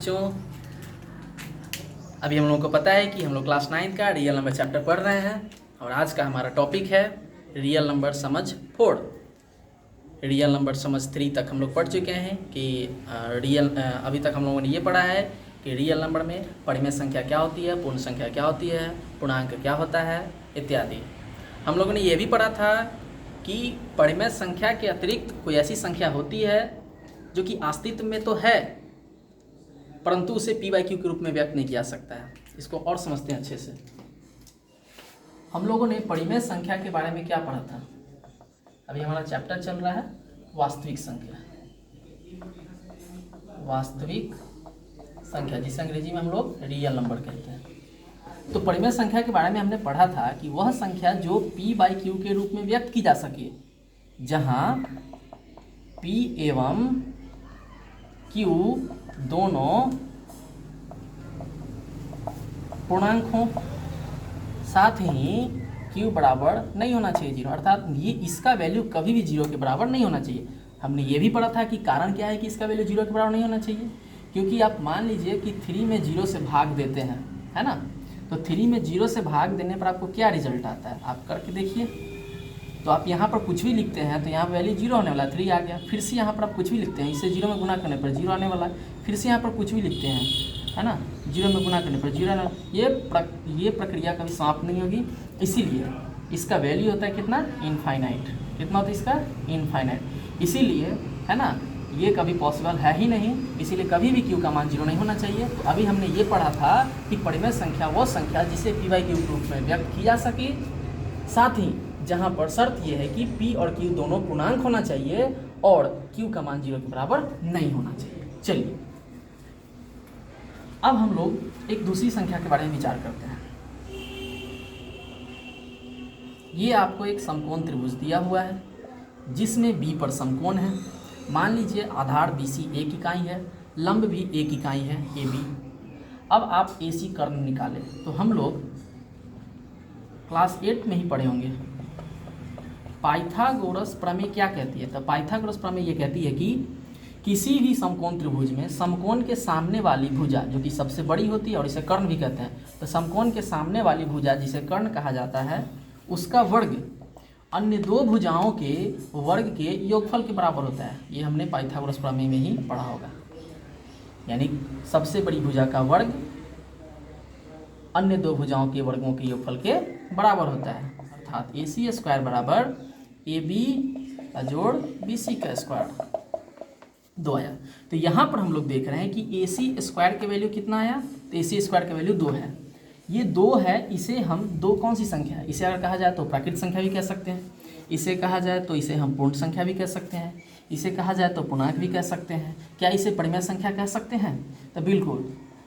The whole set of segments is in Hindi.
बच्चों, अभी हम लोगों को पता है कि हम लोग क्लास 9 का रियल नंबर चैप्टर पढ़ रहे हैं और आज का हमारा टॉपिक है रियल नंबर समझ 4। रियल नंबर समझ 3 तक हम लोग पढ़ चुके हैं कि अभी तक हम लोगों ने ये पढ़ा है कि रियल नंबर में परिमेय संख्या क्या होती है, पूर्ण संख्या क्या होती है, पूर्णांक क्या होता है इत्यादि। हम लोगों ने ये भी पढ़ा था कि परिमेय संख्या के अतिरिक्त कोई ऐसी संख्या होती है जो कि अस्तित्व में तो है परंतु उसे p/q के रूप में व्यक्त नहीं किया सकता है। इसको और समझते हैं अच्छे से। हम लोगों ने परिमेय संख्या के बारे में क्या पढ़ा था? अभी हमारा चैप्टर चल रहा है वास्तविक संख्या। वास्तविक संख्या जिसे अंग्रेजी में हम लोग रियल नंबर कहते हैं। तो परिमेय संख्या के बारे में हमने पढ़ा था कि वह संख्या जो p/q के रूप में व्यक्त की जा सके, जहां p एवं q दोनों पूर्णांक हों, साथ ही q बराबर नहीं होना चाहिए 0, अर्थात ये इसका वैल्यू कभी भी 0 के बराबर नहीं होना चाहिए। हमने ये भी पढ़ा था कि कारण क्या है कि इसका वैल्यू 0 के बराबर नहीं होना चाहिए, क्योंकि आप मान लीजिए कि 3 में 0 से भाग देते हैं, है ना। तो 3 में 0 से भाग देने पर आपको क्या रिजल्ट आता है, आप करके देखिए। तो आप यहाँ पर कुछ भी लिखते हैं तो यहाँ वैल्यू 0 होने वाला है, 3 आ गया। फिर से यहाँ पर आप कुछ भी लिखते हैं, इसे 0 में गुना करने पर 0 आने वाला है। फिर से यहाँ पर कुछ भी लिखते हैं, है ना, 0 में गुना करने पर 0 आने वाला। ये प्रक्रिया कभी समाप्त नहीं होगी, इसीलिए इसका वैल्यू होता है कितना, इनफाइनाइट। कितना होता है इसका, इनफाइनाइट। इसीलिए, है ना, ये कभी पॉसिबल है ही नहीं, इसीलिए कभी भी q का मान 0 नहीं होना चाहिए। तो अभी हमने ये पढ़ा था कि परिमेय संख्या वो संख्या जिसे p/q के रूप में व्यक्त की जा सके, साथ ही जहाँ पर शर्त यह है कि p और q दोनों पूर्णांक होना चाहिए और q का मान 0 के बराबर नहीं होना चाहिए। चलिए अब हम लोग एक दूसरी संख्या के बारे में विचार करते हैं। ये आपको एक समकोण त्रिभुज दिया हुआ है जिसमें b पर समकोण है। मान लीजिए आधार BC 1 इकाई है, लंब भी 1 इकाई है AB। अब आप AC कर्ण निकालें। तो हम लोग क्लास 8 में ही पढ़े होंगे, पाइथागोरस प्रमेय क्या कहती है। तो पाइथागोरस प्रमेय ये कहती है कि किसी भी समकोण त्रिभुज में समकोण के सामने वाली भुजा जो कि सबसे बड़ी होती है, और इसे कर्ण भी कहते हैं, तो समकोण के सामने वाली भुजा जिसे कर्ण कहा जाता है, उसका वर्ग अन्य दो भुजाओं के वर्ग के योगफल के बराबर होता है। ये हमने पाइथागोरस प्रमेय में ही पढ़ा होगा। यानी सबसे बड़ी भुजा का वर्ग अन्य दो भुजाओं के वर्गों के योगफल के बराबर होता है, अर्थात AC स्क्वायर बराबर AB का जोड़ BC का स्क्वायर 2 आया। तो यहाँ पर हम लोग देख रहे हैं कि AC स्क्वायर के वैल्यू कितना आया, तो AC स्क्वायर का वैल्यू 2 है। ये 2 है, इसे हम 2 कौन सी संख्या है, इसे अगर कहा जाए तो प्राकृत संख्या भी कह सकते हैं, इसे कहा जाए तो इसे हम पूर्ण संख्या भी कह सकते हैं, इसे कहा जाए तो पूर्णांक भी कह सकते हैं। क्या इसे परिमेय संख्या कह सकते हैं? तो बिल्कुल,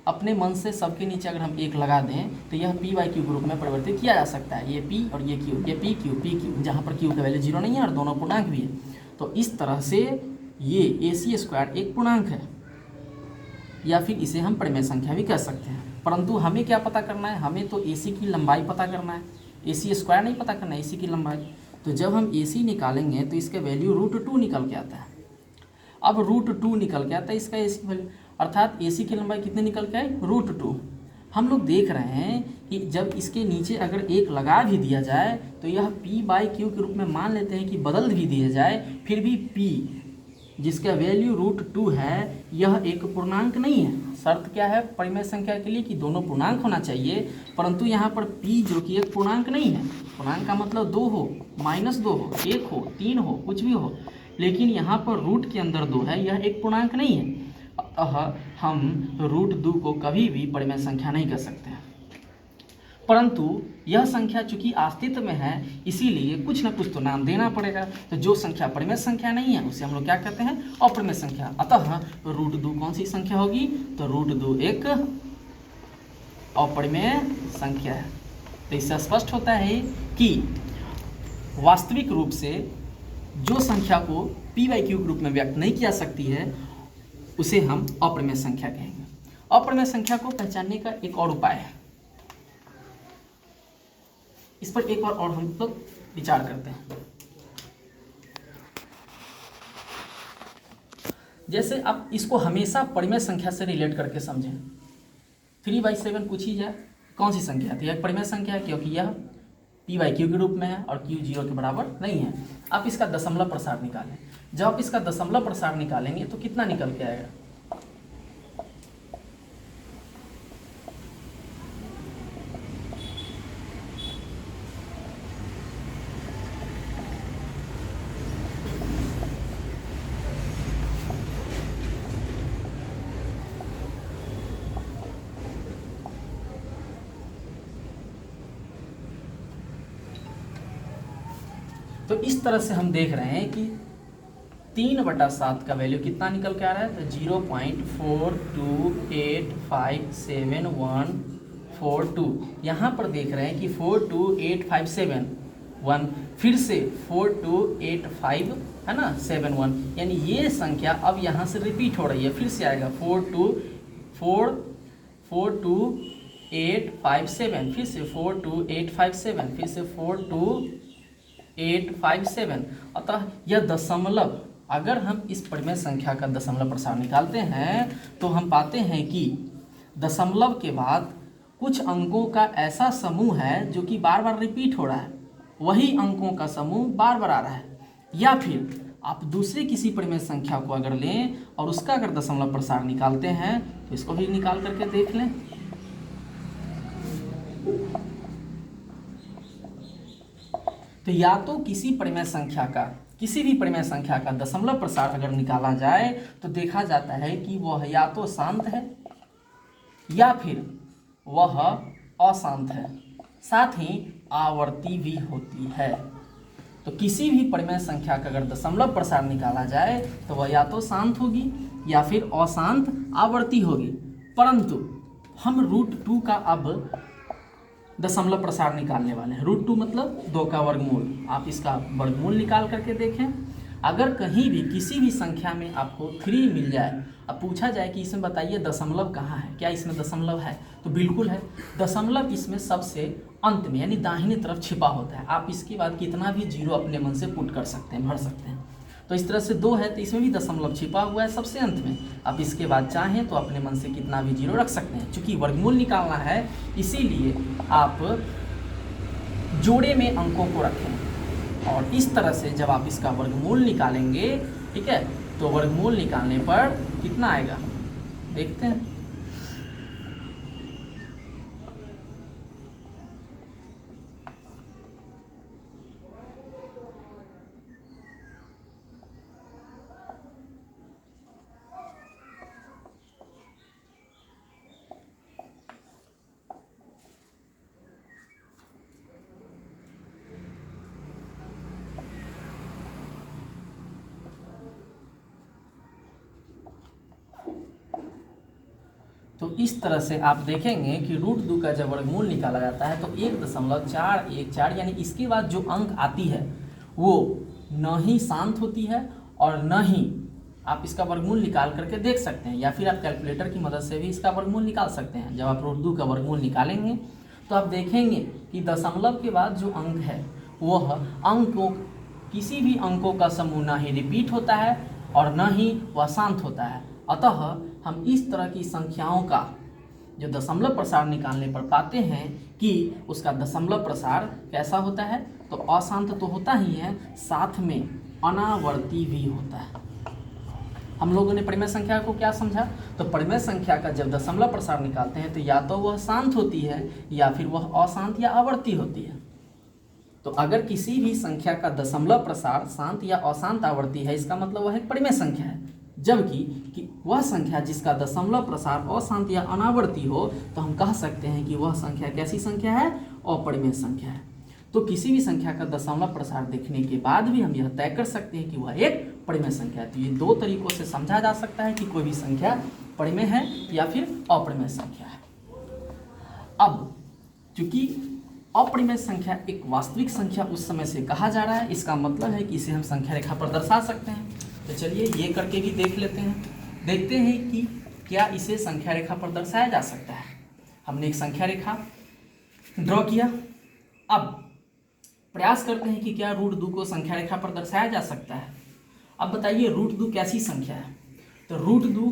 अपने मन से सबके नीचे अगर हम 1 लगा दें तो यह p/q के रूप में परिवर्तित किया जा सकता है। ये p और ये q, ये p q, जहाँ पर q का वैल्यू 0 नहीं है और दोनों पूर्णांक भी है। तो इस तरह से ये AC स्क्वायर एक पूर्णांक है, या फिर इसे हम परिमेय संख्या भी कह सकते हैं। परंतु हमें क्या पता करना है, हमें तो AC की लंबाई पता करना है, AC स्क्वायर नहीं पता करना है, AC की लंबाई। तो जब हम AC निकालेंगे तो इसका वैल्यू √2 निकल के आता है। अब √2 निकल के आता है इसका AC वैल्यू, अर्थात AC की लंबाई कितने निकल के आई, √2। हम लोग देख रहे हैं कि जब इसके नीचे अगर 1 लगा भी दिया जाए तो यह p/q के रूप में मान लेते हैं कि बदल भी दिया जाए, फिर भी p जिसका वैल्यू √2 है यह एक पूर्णांक नहीं है। शर्त क्या है परिमेय संख्या के लिए कि दोनों पूर्णांक होना चाहिए, परंतु यहाँ पर p जो कि एक पूर्णांक नहीं है। पूर्णांक का मतलब 2 हो, -2 हो, 1 हो, 3 हो, कुछ भी हो, लेकिन यहाँ पर रूट के अंदर 2 है, यह एक पूर्णांक नहीं है। अतः हम √2 को कभी भी परिमेय संख्या नहीं कह सकते हैं। परंतु यह संख्या चूंकि अस्तित्व में है, इसीलिए कुछ न कुछ तो नाम देना पड़ेगा। तो जो संख्या परिमेय संख्या नहीं है उसे हम लोग क्या कहते हैं, अपरिमेय संख्या। अतः √2 कौन सी संख्या होगी, तो √2 एक अपरिमेय संख्या है। तो इससे स्पष्ट होता है कि वास्तविक रूप से जो संख्या को p/q के रूप में व्यक्त नहीं किया सकती है उसे हम अपरिमेय संख्या कहेंगे। अपरिमेय संख्या को पहचानने का एक और उपाय है, इस पर एक बार और हम लोग विचार करते हैं। जैसे आप इसको हमेशा परिमेय संख्या से रिलेट करके समझें। 3/7 पूछी जाए कौन सी संख्या थी, एक परिमेय संख्या है क्योंकि यह p/q के रूप में है और q 0 के बराबर नहीं है। आप इसका दशमलव प्रसार निकालें। जब आप इसका दशमलव प्रसार निकालेंगे तो कितना निकल के आएगा, तो इस तरह से हम देख रहे हैं कि 3/7 का वैल्यू कितना निकल के आ रहा है, तो 0.42857142। यहाँ पर देख रहे हैं कि 428571, फिर से 4285 है ना 71, यानी ये संख्या अब यहाँ से रिपीट हो रही है, फिर से आएगा 42857, फिर से 42857, फिर से 42857। अतः यह दशमलव, अगर हम इस परिमेय संख्या का दशमलव प्रसार निकालते हैं तो हम पाते हैं कि दशमलव के बाद कुछ अंकों का ऐसा समूह है जो कि बार बार रिपीट हो रहा है, वही अंकों का समूह बार बार आ रहा है। या फिर आप दूसरी किसी परिमेय संख्या को अगर लें और उसका अगर दशमलव प्रसार निकालते हैं तो इसको भी निकाल करके देख लें। तो या तो किसी परिमेय संख्या का, किसी भी परिमेय संख्या का दशमलव प्रसार अगर निकाला जाए तो देखा जाता है कि वह या तो शांत है या फिर वह अशांत है, साथ ही आवर्ती भी होती है। तो किसी भी परिमेय संख्या का अगर दशमलव प्रसार निकाला जाए तो वह या तो शांत होगी या फिर अशांत आवर्ती होगी। परंतु हम √2 का अब दशमलव प्रसार निकालने वाले हैं। √2 मतलब 2 का वर्गमूल। आप इसका वर्गमूल निकाल करके देखें। अगर कहीं भी किसी भी संख्या में आपको 3 मिल जाए, अब पूछा जाए कि इसमें बताइए दशमलव कहाँ है, क्या इसमें दशमलव है, तो बिल्कुल है। दशमलव इसमें सबसे अंत में यानी दाहिनी तरफ छिपा होता है। आप इसके बाद कितना भी जीरो अपने मन से पुट कर सकते हैं, भर सकते हैं। तो इस तरह से 2 है तो इसमें भी दशमलव छिपा हुआ है सबसे अंत में। आप इसके बाद चाहें तो अपने मन से कितना भी जीरो रख सकते हैं। चूँकि वर्गमूल निकालना है इसीलिए आप जोड़े में अंकों को रखें और इस तरह से जब आप इसका वर्गमूल निकालेंगे, ठीक है, तो वर्गमूल निकालने पर कितना आएगा देखते हैं। तो इस तरह से आप देखेंगे कि √2 का जब वर्गमूल निकाला जाता है तो 1.414 यानी इसके बाद जो अंक आती है वो न ही शांत होती है और न ही, आप इसका वर्गमूल निकाल करके देख सकते हैं या फिर आप कैलकुलेटर की मदद से भी इसका वर्गमूल निकाल सकते हैं। जब आप √2 का वर्गमूल निकालेंगे तो आप देखेंगे कि दशमलव के बाद जो अंक है वह अंकों, किसी भी अंकों का समूह न ही रिपीट होता है और न ही वह शांत होता है। अतः हम इस तरह की संख्याओं का जो दशमलव प्रसार निकालने पर पाते हैं कि उसका दशमलव प्रसार कैसा होता है, तो अशांत तो होता ही है, साथ में अनावर्ती भी होता है। हम लोगों ने परिमेय संख्या को क्या समझा, तो परिमेय संख्या का जब दशमलव प्रसार निकालते हैं तो या तो वह शांत होती है या फिर वह अशांत या आवर्ती होती है। तो अगर किसी भी संख्या का दशमलव प्रसार शांत या अशांत आवर्ती है, इसका मतलब वह एक परिमेय संख्या है। जबकि कि वह संख्या जिसका दशमलव प्रसार अशांत या अनावर्ती हो तो हम कह सकते हैं कि वह संख्या कैसी संख्या है, अपरिमेय संख्या है। तो किसी भी संख्या का दशमलव प्रसार देखने के बाद भी हम यह तय कर सकते हैं कि वह एक परिमेय संख्या है। तो ये 2 तरीकों से समझा जा सकता है कि कोई भी संख्या परिमेय है या फिर अपरिमेय संख्या है। अब चूंकि अपरिमेय संख्या एक वास्तविक संख्या उस समय से कहा जा रहा है, इसका मतलब है कि इसे हम संख्या रेखा पर दर्शा सकते हैं। तो चलिए ये करके भी देख लेते हैं, देखते हैं कि क्या इसे संख्या रेखा पर दर्शाया जा सकता है। हमने एक संख्या रेखा ड्रॉ किया, अब प्रयास करते हैं कि क्या √2 को संख्या रेखा पर दर्शाया जा सकता है। अब बताइए √2 कैसी संख्या है, तो √2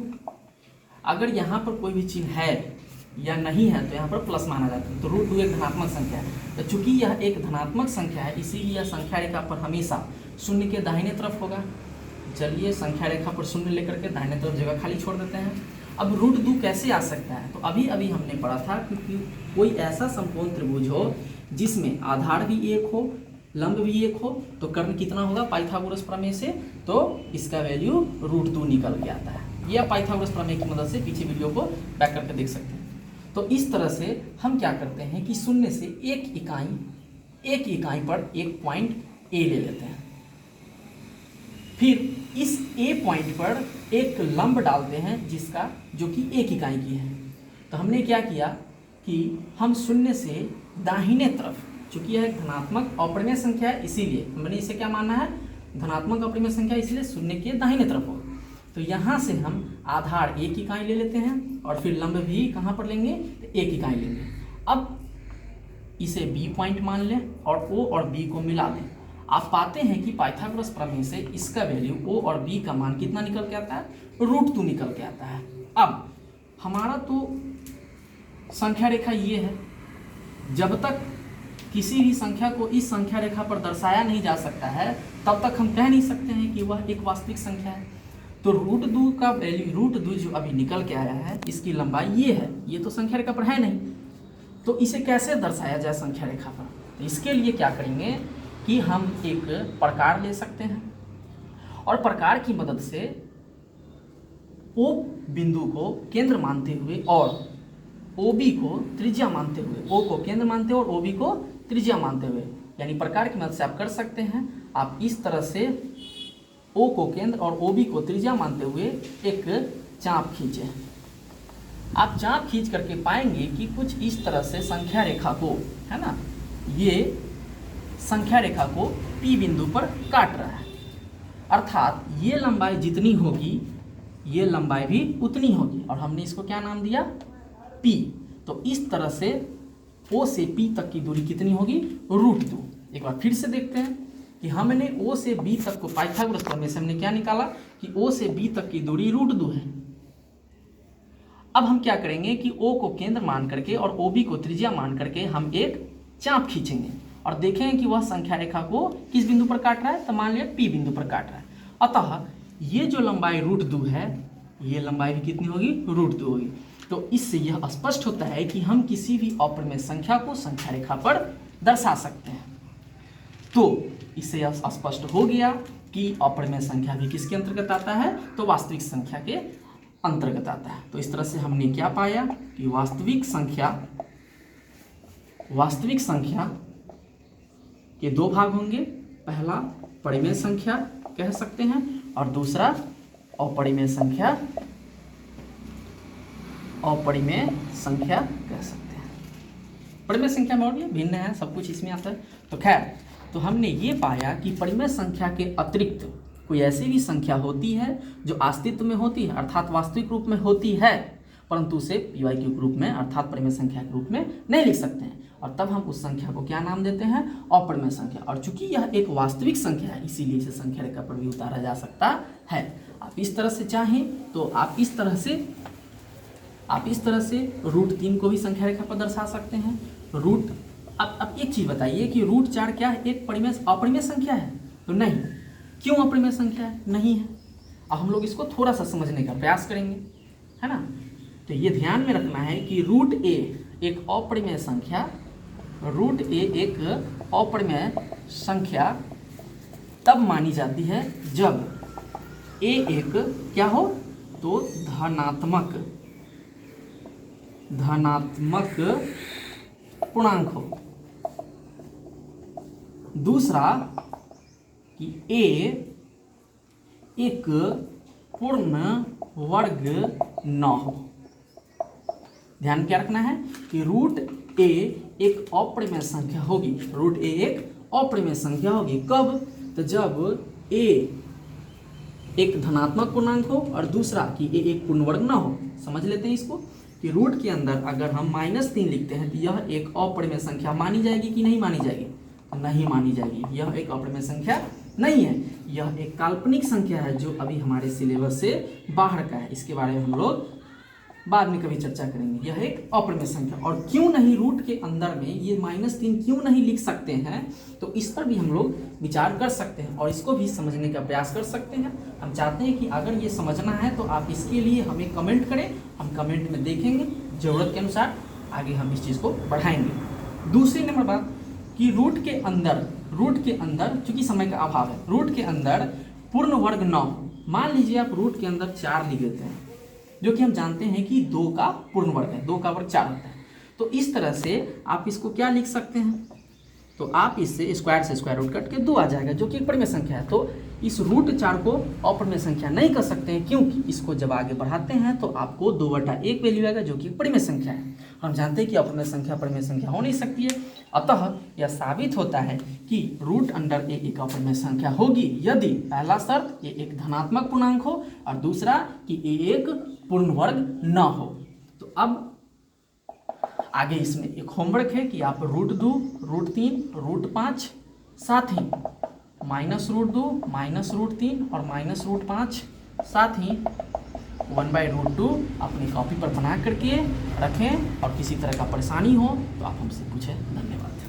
अगर यहाँ पर कोई भी चिन्ह है या नहीं है तो यहाँ पर प्लस माना जाता है, तो √2 एक धनात्मक संख्या है। तो चूंकि यह एक धनात्मक संख्या है इसीलिए यह संख्या रेखा पर हमेशा शून्य के दाहिने तरफ होगा। चलिए संख्या रेखा पर शून्य लेकर के दाहिने तरफ जगह खाली छोड़ देते हैं। अब √2 कैसे आ सकता है, तो अभी अभी हमने पढ़ा था कि कोई ऐसा समकोण त्रिभुज हो जिसमें आधार भी एक हो, लंब भी एक हो, तो कर्ण कितना होगा पाइथागोरस प्रमेय से, तो इसका वैल्यू √2 निकल के आता है। यह पाइथागोरस प्रमेय की मदद से पीछे वीडियो को बैक करके देख सकते हैं। तो इस तरह से हम क्या करते हैं कि शून्य से एक इकाई पर एक पॉइंट ए ले लेते हैं, फिर इस ए पॉइंट पर एक लंब डालते हैं जिसका जो कि एक इकाई की है। तो हमने क्या किया कि हम शून्य से दाहिने तरफ, चूंकि यह एक धनात्मक अपरिमेय संख्या है इसीलिए हमने इसे क्या माना है, धनात्मक अपरिमेय संख्या, इसलिए शून्य के दाहिने तरफ हो। तो यहाँ से हम आधार एक इकाई ले लेते हैं और फिर लंब भी कहाँ पर लेंगे, तो एक इकाई लेंगे। अब इसे बी पॉइंट मान लें और ओ और बी को मिला दें। आप पाते हैं कि पाइथागोरस प्रमेय से इसका वैल्यू ओ और बी का मान कितना निकल के आता है, √2 निकल के आता है। अब हमारा तो संख्या रेखा ये है, जब तक किसी भी संख्या को इस संख्या रेखा पर दर्शाया नहीं जा सकता है तब तक हम कह नहीं सकते हैं कि वह एक वास्तविक संख्या है। तो √2 का वैल्यू √2 जो अभी निकल के आया है, इसकी लंबाई ये है, ये तो संख्या रेखा पर है नहीं, तो इसे कैसे दर्शाया जाए संख्या रेखा पर। तो इसके लिए क्या करेंगे कि हम एक प्रकार ले सकते हैं और प्रकार की मदद से O बिंदु को केंद्र मानते हुए और OB को त्रिज्या मानते हुए, O को केंद्र मानते हुए और OB को त्रिज्या मानते हुए, यानी प्रकार की मदद से आप कर सकते हैं। आप इस तरह से O को केंद्र और OB को त्रिज्या मानते हुए एक चाप खींचे। आप चाप खींच करके पाएंगे कि कुछ इस तरह से संख्या रेखा को, है ना, ये संख्या रेखा को P बिंदु पर काट रहा है, अर्थात ये लंबाई जितनी होगी ये लंबाई भी उतनी होगी और हमने इसको क्या नाम दिया, P। तो इस तरह से O से P तक की दूरी कितनी होगी, √2। एक बार फिर से देखते हैं कि हमने O से B तक को पाइथागोरस प्रमेय से हमने क्या निकाला कि O से B तक की दूरी √2 है। अब हम क्या करेंगे कि O को केंद्र मान करके और OB को त्रिज्या मान करके हम एक चाप खींचेंगे और देखेंगे कि वह संख्या रेखा को किस बिंदु पर काट रहा है, तो मान लिया P बिंदु पर काट रहा है। अतः ये जो लंबाई √2 है, ये लंबाई भी कितनी होगी, √2 होगी। तो इससे यह स्पष्ट होता है कि हम किसी भी अपरिमेय संख्या को संख्या रेखा पर दर्शा सकते हैं। तो इससे यह स्पष्ट हो गया कि अपरिमेय संख्या भी किसके अंतर्गत आता है, तो वास्तविक संख्या के अंतर्गत आता है। तो इस तरह से हमने क्या पाया कि वास्तविक संख्या के दो भाग होंगे, पहला परिमेय संख्या कह सकते हैं और दूसरा अपरिमेय संख्या कह सकते हैं। परिमेय संख्या में और भी भिन्न है, सब कुछ इसमें आता है। तो खैर, तो हमने ये पाया कि परिमेय संख्या के अतिरिक्त कोई ऐसी भी संख्या होती है जो अस्तित्व में होती है, अर्थात वास्तविक रूप में होती है, परंतु उसे पीवाई के रूप में अर्थात परिमेय संख्या के रूप में नहीं लिख सकते हैं, और तब हम उस संख्या को क्या नाम देते हैं, अपरिमेय संख्या। और चूंकि यह एक वास्तविक संख्या है इसीलिए इसे संख्या रेखा पर भी उतारा जा सकता है। आप इस तरह से चाहें तो आप इस तरह से √3 को भी संख्या रेखा पर दर्शा सकते हैं। अब एक चीज़ बताइए कि √4 क्या है, एक अपरिमेय संख्या है? तो नहीं। क्यों अपरिमेय संख्या है? नहीं है। अब हम लोग इसको थोड़ा सा समझने का प्रयास करेंगे, है ना। तो ये ध्यान में रखना है कि √a एक अपरिमेय संख्या तब मानी जाती है जब a एक क्या हो, तो धनात्मक पूर्णांक हो। दूसरा कि a एक पूर्ण वर्ग न हो। ध्यान क्या रखना है कि √a एक अपरिमेय संख्या होगी, √a एक अपरिमेय संख्या होगी। कब? तो जब a एक धनात्मक पूर्णांक हो और दूसरा कि a एक पूर्ण वर्ग न हो। समझ लेते हैं इसको कि रूट के अंदर अगर हम -3 लिखते हैं तो यह एक अपरिमेय संख्या मानी जाएगी कि नहीं मानी जाएगी? नहीं मानी जाएगी, यह एक अपरिमेय संख्या नहीं है। यह एक काल्पनिक संख्या है जो अभी हमारे सिलेबस से बाहर का है, इसके बारे में हम लोग बाद में कभी चर्चा करेंगे। यह एक अप्रमेय संख्या, और क्यों नहीं रूट के अंदर में ये -3 क्यों नहीं लिख सकते हैं, तो इस पर भी हम लोग विचार कर सकते हैं और इसको भी समझने का प्रयास कर सकते हैं। हम चाहते हैं कि अगर ये समझना है तो आप इसके लिए हमें कमेंट करें, हम कमेंट में देखेंगे, ज़रूरत के अनुसार आगे हम इस चीज़ को बढ़ाएंगे। दूसरी नंबर बात कि रूट के अंदर चूंकि समय का अभाव है, रूट के अंदर पूर्ण वर्ग 9, मान लीजिए आप रूट के अंदर 4 लिख देते हैं, जो कि हम जानते हैं कि 2 का पूर्ण वर्ग है, 2 का वर्ग 4 होता है। तो इस तरह से आप इसको क्या लिख सकते हैं, तो आप इससे स्क्वायर से स्क्वायर रूट कट के 2 आ जाएगा, जो कि एक परिमेय संख्या है। तो इस रूट 4 को अप्रमेय संख्या नहीं कर सकते हैं, क्योंकि इसको जब आगे बढ़ाते हैं तो आपको 2/1 वैल्यू आएगा, जो कि एक परिमेय संख्या है। हम जानते हैं कि अप्रमेय संख्या परिमेय संख्या हो नहीं सकती है, अतः यह साबित होता है कि रूट अंडर ए एक अप्रमेय संख्या होगी यदि पहला शर्त ये एक धनात्मक पूर्णांक हो और दूसरा कि ए एक पूर्ण वर्ग न हो। तो अब आगे इसमें एक होमवर्क है कि आप √2, √3, √5 साथ ही -√2, -√3 और -√5 साथ ही 1/√2 अपनी कॉपी पर बना करके रखें, और किसी तरह का परेशानी हो तो आप हमसे पूछें। धन्यवाद।